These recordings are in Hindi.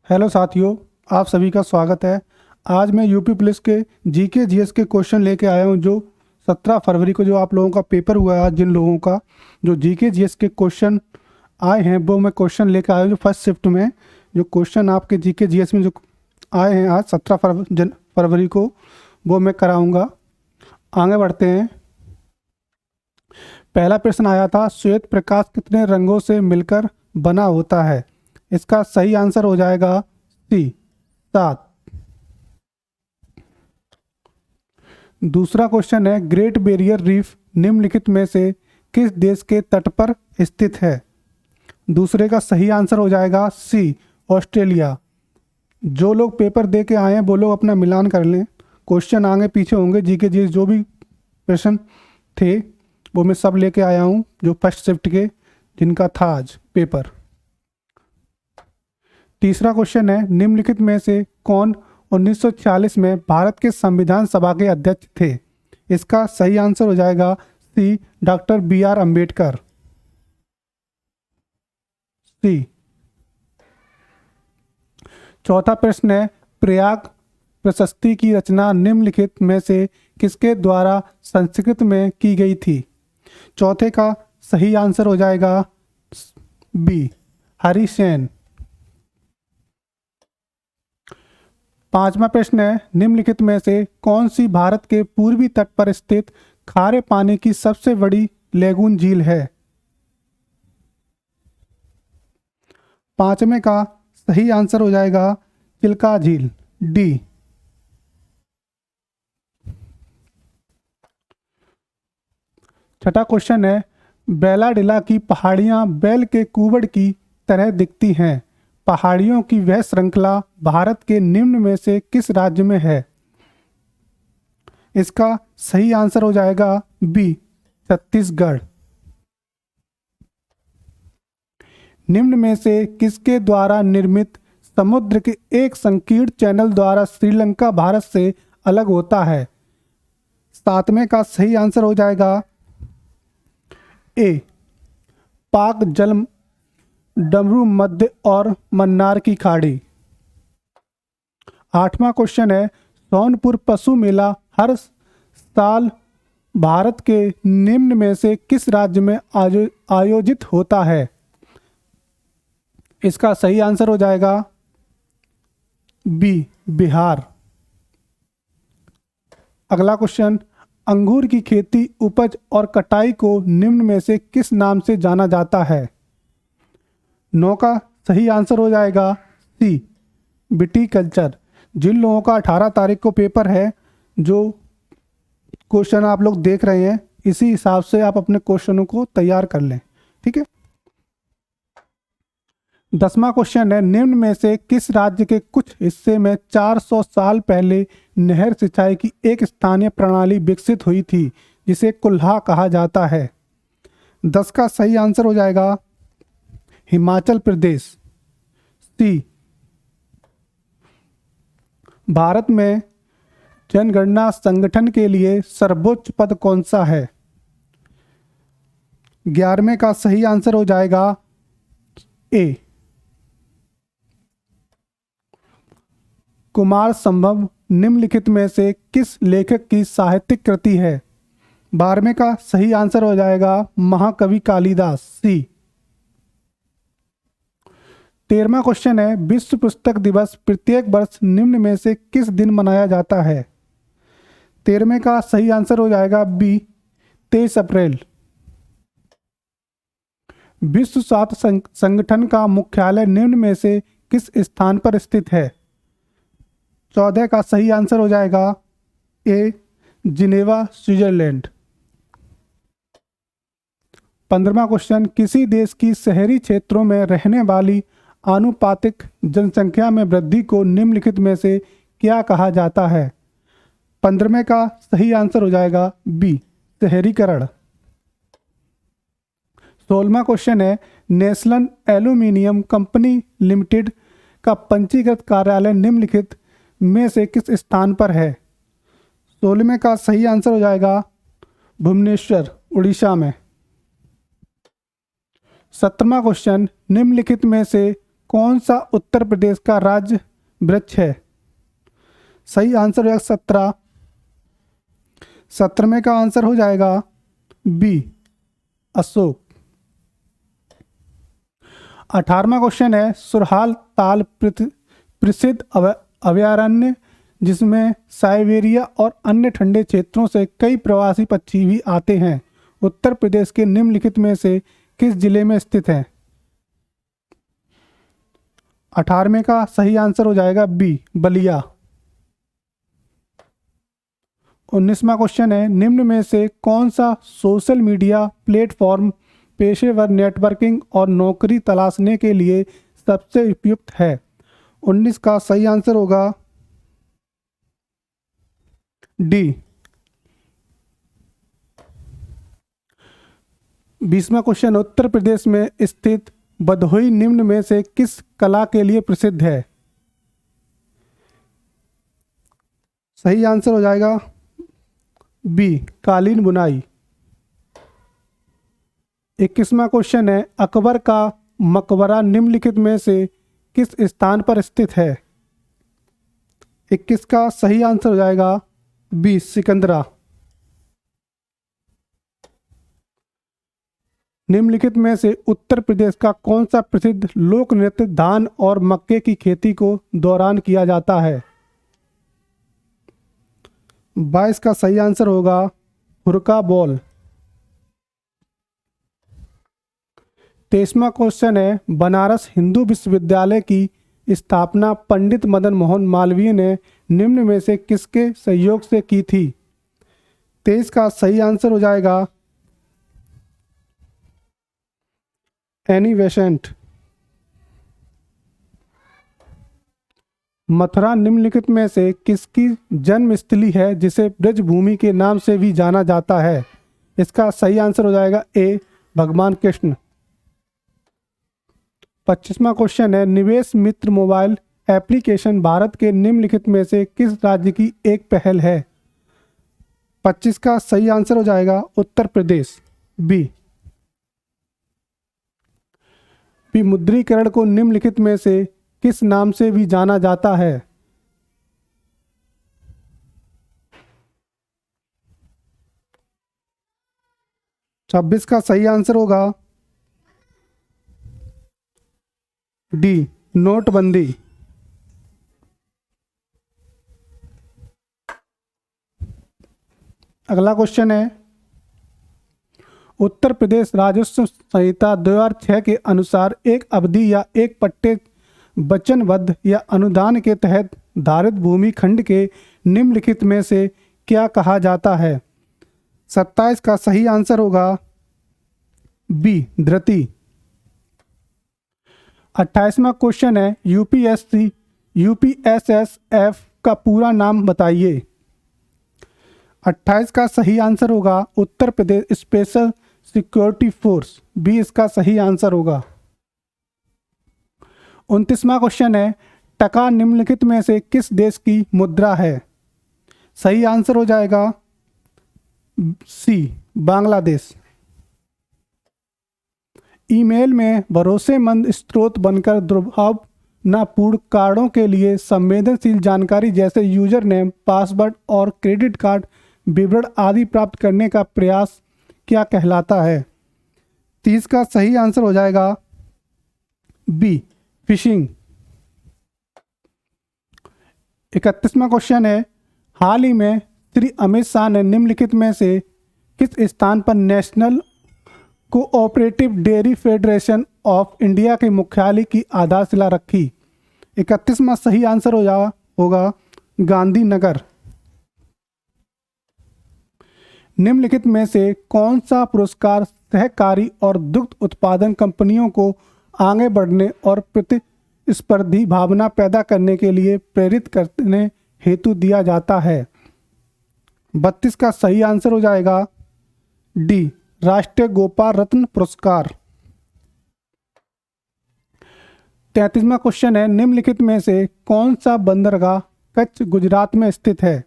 हेलो साथियों, आप सभी का स्वागत है। आज मैं यूपी पुलिस के जीके जीएस के क्वेश्चन लेके आया हूं। जो 17 फरवरी को जो आप लोगों का पेपर हुआ है, आज जिन लोगों का जो जीके जीएस के क्वेश्चन आए हैं वो मैं क्वेश्चन लेके आया हूं। जो फर्स्ट शिफ्ट में जो क्वेश्चन आपके जीके जीएस में जो आए हैं आज 17 फरवरी को, वो मैं कराऊँगा। आगे बढ़ते हैं। पहला प्रश्न आया था, श्वेत प्रकाश कितने रंगों से मिलकर बना होता है? इसका सही आंसर हो जाएगा सी, 7। दूसरा क्वेश्चन है, ग्रेट बैरियर रीफ निम्नलिखित में से किस देश के तट पर स्थित है? दूसरे का सही आंसर हो जाएगा सी, ऑस्ट्रेलिया। जो लोग पेपर दे के आए हैं वो लोग अपना मिलान कर लें। क्वेश्चन आगे पीछे होंगे, जीके जी जो भी प्रश्न थे वो मैं सब लेके आया हूँ, जो फर्स्ट शिफ्ट के जिनका था आज पेपर। तीसरा क्वेश्चन है, निम्नलिखित में से कौन 1946 में भारत के संविधान सभा के अध्यक्ष थे? इसका सही आंसर हो जाएगा सी, डॉक्टर BR अम्बेडकर। सी। चौथा प्रश्न है, प्रयाग प्रशस्ति की रचना निम्नलिखित में से किसके द्वारा संस्कृत में की गई थी? चौथे का सही आंसर हो जाएगा बी, हरिसेन। पांचवा प्रश्न है, निम्नलिखित में से कौन सी भारत के पूर्वी तट पर स्थित खारे पानी की सबसे बड़ी लेगून झील है? पांचवें का सही आंसर हो जाएगा चिल्का झील, डी। छठा क्वेश्चन है, बैलाडिला की पहाड़ियां बैल के कुबड़ की तरह दिखती हैं। पहाड़ियों की वह श्रृंखला भारत के निम्न में से किस राज्य में है? इसका सही आंसर हो जाएगा बी, छत्तीसगढ़। निम्न में से किसके द्वारा निर्मित समुद्र के एक संकीर्ण चैनल द्वारा श्रीलंका भारत से अलग होता है? सातवें का सही आंसर हो जाएगा ए, पाक जल डमरू मध्य और मन्नार की खाड़ी। आठवां क्वेश्चन है, सोनपुर पशु मेला हर साल भारत के निम्न में से किस राज्य में आयोजित होता है? इसका सही आंसर हो जाएगा बी, बिहार। अगला क्वेश्चन, अंगूर की खेती, उपज और कटाई को निम्न में से किस नाम से जाना जाता है? 9 का सही आंसर हो जाएगा सी, विटीकल्चर। जिन लोगों का 18 तारीख को पेपर है, जो क्वेश्चन आप लोग देख रहे हैं, इसी हिसाब से आप अपने क्वेश्चनों को तैयार कर लें, ठीक है। 10वां क्वेश्चन है, निम्न में से किस राज्य के कुछ हिस्से में 400 साल पहले नहर सिंचाई की एक स्थानीय प्रणाली विकसित हुई थी जिसे कुल्हा कहा जाता है? 10 का सही आंसर हो जाएगा हिमाचल प्रदेश, सी। भारत में जनगणना संगठन के लिए सर्वोच्च पद कौन सा है? 11वें का सही आंसर हो जाएगा ए, कुमार संभव निम्नलिखित में से किस लेखक की साहित्यिक कृति है? 12वें का सही आंसर हो जाएगा महाकवि कालिदास, सी। 13वां क्वेश्चन है, विश्व पुस्तक दिवस प्रत्येक वर्ष निम्न में से किस दिन मनाया जाता है? 13वें का सही आंसर हो जाएगा बी, 23 अप्रैल। विश्व स्वास्थ्य संगठन का मुख्यालय निम्न में से किस स्थान पर स्थित है? 14 का सही आंसर हो जाएगा ए, जिनेवा, स्विट्जरलैंड। 15वां क्वेश्चन, किसी देश की शहरी क्षेत्रों में रहने वाली आनुपातिक जनसंख्या में वृद्धि को निम्नलिखित में से क्या कहा जाता है? 15वें का सही आंसर हो जाएगा बी, शहरीकरण। 16वां क्वेश्चन है, नेशनल एल्यूमिनियम कंपनी लिमिटेड का पंजीकृत कार्यालय निम्नलिखित में से किस स्थान पर है? 16वें का सही आंसर हो जाएगा भुवनेश्वर, उड़ीसा में। 17वां क्वेश्चन, निम्नलिखित में से कौन सा उत्तर प्रदेश का राज्य वृक्ष है? सही आंसर हो जाएगा 17। 17वें का आंसर हो जाएगा बी, अशोक। 18वां क्वेश्चन है, सुरहाल ताल प्रसिद्ध अभयारण्य जिसमें साइबेरिया और अन्य ठंडे क्षेत्रों से कई प्रवासी पक्षी भी आते हैं, उत्तर प्रदेश के निम्नलिखित में से किस जिले में स्थित है? 18वें का सही आंसर हो जाएगा बी, बलिया। 19वां क्वेश्चन है, निम्न में से कौन सा सोशल मीडिया प्लेटफॉर्म पेशेवर नेटवर्किंग और नौकरी तलाशने के लिए सबसे उपयुक्त है? 19 का सही आंसर होगा डी। 20वां क्वेश्चन, उत्तर प्रदेश में स्थित भदोही निम्न में से किस कला के लिए प्रसिद्ध है? सही आंसर हो जाएगा बी, कालीन बुनाई। 21वां क्वेश्चन है, अकबर का मकबरा निम्नलिखित में से किस स्थान पर स्थित है? 21 का सही आंसर हो जाएगा बी, सिकंदरा। निम्नलिखित में से उत्तर प्रदेश का कौन सा प्रसिद्ध लोक नृत्य धान और मक्के की खेती को दौरान किया जाता है? 22 का सही आंसर होगा हुरका बॉल। 23वां क्वेश्चन है, बनारस हिंदू विश्वविद्यालय की स्थापना पंडित मदन मोहन मालवीय ने निम्न में से किसके सहयोग से की थी? 23 का सही आंसर हो जाएगा एनी बेसेंट। मथुरा निम्नलिखित में से किसकी जन्मस्थली है जिसे ब्रजभूमि के नाम से भी जाना जाता है? इसका सही आंसर हो जाएगा ए, भगवान कृष्ण। 25वां क्वेश्चन है, निवेश मित्र मोबाइल एप्लीकेशन भारत के निम्नलिखित में से किस राज्य की एक पहल है? 25 का सही आंसर हो जाएगा उत्तर प्रदेश, बी। विमुद्रीकरण को निम्नलिखित में से किस नाम से भी जाना जाता है? 26 का सही आंसर होगा डी, नोटबंदी। अगला क्वेश्चन है, उत्तर प्रदेश राजस्व संहिता 2006 के अनुसार एक अवधि या एक पट्टे वचनबद्ध या अनुदान के तहत धारित भूमि खंड के निम्नलिखित में से क्या कहा जाता है? 27 का सही आंसर होगा बी, धृति। 28वां क्वेश्चन है, यूपीएसएसएफ का पूरा नाम बताइए। 28 का सही आंसर होगा Uttar Pradesh special security force, B इसका सही आंसर होगा। 29वां क्वेश्चन है, टका निम्नलिखित में से किस देश की मुद्रा है? सही आंसर हो जाएगा सी, बांग्लादेश। ईमेल में भरोसेमंद स्रोत बनकर दुर्भावनापूर्ण कार्डों के लिए संवेदनशील जानकारी जैसे यूजर नेम, पासवर्ड और क्रेडिट कार्ड विवरण आदि प्राप्त करने का प्रयास क्या कहलाता है? 30 का सही आंसर हो जाएगा बी, फिशिंग। 31वां क्वेश्चन है, हाल ही में श्री अमित शाह ने निम्नलिखित में से किस स्थान पर national cooperative dairy federation of India के मुख्यालय की आधारशिला रखी? 31वां सही आंसर होगा गांधीनगर। निम्नलिखित में से कौन सा पुरस्कार सहकारी और दुग्ध उत्पादन कंपनियों को आगे बढ़ने और प्रतिस्पर्धी भावना पैदा करने के लिए प्रेरित करने हेतु दिया जाता है? 32 का सही आंसर हो जाएगा डी, राष्ट्रीय गोपाल रत्न पुरस्कार। 33वां क्वेश्चन है, निम्नलिखित में से कौन सा बंदरगाह कच्छ गुजरात में स्थित है?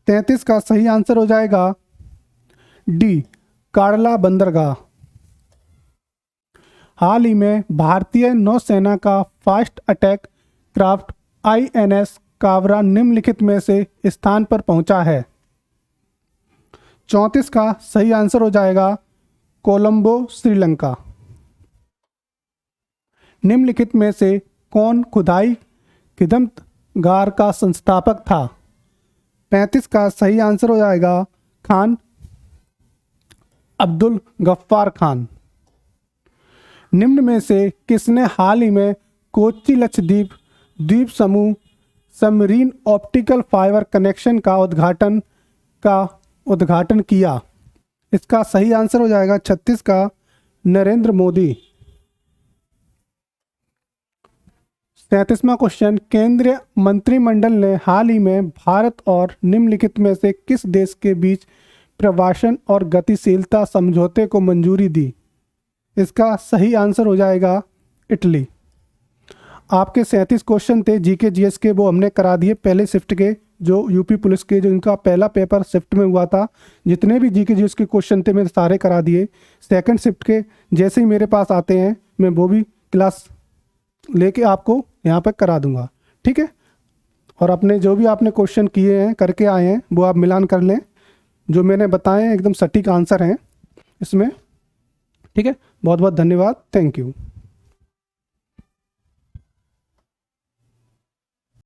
33 का सही आंसर हो जाएगा डी, कांडला बंदरगाह। हाल ही में भारतीय नौसेना का फास्ट अटैक क्राफ्ट INS कावरा निम्नलिखित में से स्थान पर पहुंचा है? 34 का सही आंसर हो जाएगा कोलंबो, श्रीलंका। निम्नलिखित में से कौन खुदाई खिदमतगार का संस्थापक था? 35 का सही आंसर हो जाएगा खान अब्दुल गफ्फार खान। निम्न में से किसने हाल ही में कोच्चि लक्षद्वीप द्वीप समूह सबमरीन ऑप्टिकल फाइबर कनेक्शन का उद्घाटन किया? इसका सही आंसर हो जाएगा 36 का नरेंद्र मोदी। 37वां क्वेश्चन, केंद्रीय मंत्रिमंडल ने हाल ही में भारत और निम्नलिखित में से किस देश के बीच प्रवासन और गतिशीलता समझौते को मंजूरी दी? इसका सही आंसर हो जाएगा इटली। आपके 37 क्वेश्चन थे जीके जीएस के, वो हमने करा दिए पहले शिफ्ट के, जो यूपी पुलिस के, जो इनका पहला पेपर शिफ्ट में हुआ था। जितने भी जीके जीएस के क्वेश्चन थे मैंने सारे करा दिए। सेकंड शिफ्ट के जैसे ही मेरे पास आते हैं मैं वो भी क्लास लेके आपको यहाँ पर करा दूंगा, ठीक है। और अपने जो भी आपने क्वेश्चन किए हैं करके आए हैं वो आप मिलान कर लें, जो मैंने बताए हैं एकदम सटीक आंसर हैं इसमें, ठीक है। बहुत बहुत धन्यवाद, थैंक यू।